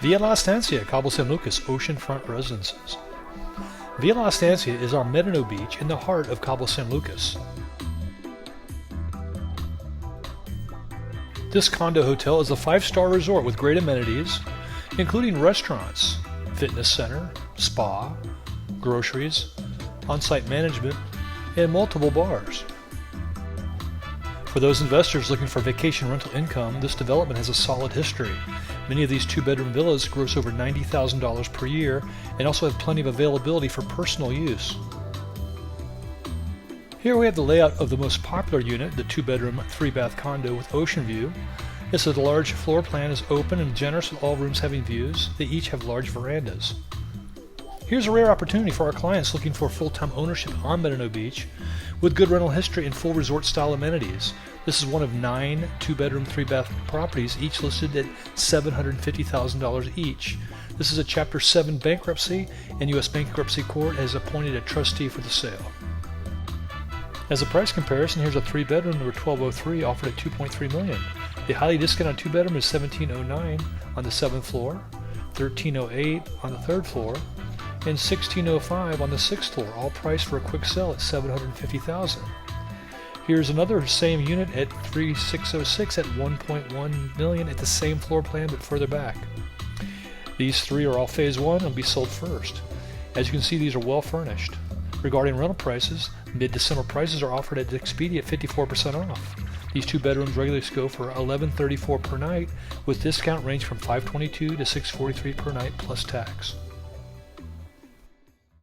Villa Estancia, Cabo San Lucas Oceanfront Residences. Villa Estancia is on Medano Beach in the heart of Cabo San Lucas. This condo hotel is a 5-star resort with great amenities, including restaurants, fitness center, spa, groceries, on-site management, and multiple bars. For those investors looking for vacation rental income, this development has a solid history. Many of these 2-bedroom villas gross over $90,000 per year and also have plenty of availability for personal use. Here we have the layout of the most popular unit, the 2-bedroom, 3-bath condo with ocean view. This is a large floor plan, is open and generous with all rooms having views. They each have large verandas. Here's a rare opportunity for our clients looking for full-time ownership on Medano Beach with good rental history and full resort-style amenities. This is one of 9 2-bedroom, 3-bath properties, each listed at $750,000 each. This is a Chapter 7 bankruptcy, and U.S. Bankruptcy Court has appointed a trustee for the sale. As a price comparison, here's a 3-bedroom number 1203 offered at $2.3 million. The highly discounted 2-bedroom is $1,709 on the 7th floor, $1,308 on the 3rd floor, and $1,605 on the 6th floor, all priced for a quick sell at $750,000. Here's another same unit at 3606 at $1.1 million at the same floor plan but further back. These 3 are all phase 1 and will be sold first. As you can see, these are well furnished. Regarding rental prices, mid-December prices are offered at Sqft at 54% off. These 2 bedrooms regularly go for $1,134 per night, with discount range from $522 to $643 per night plus tax.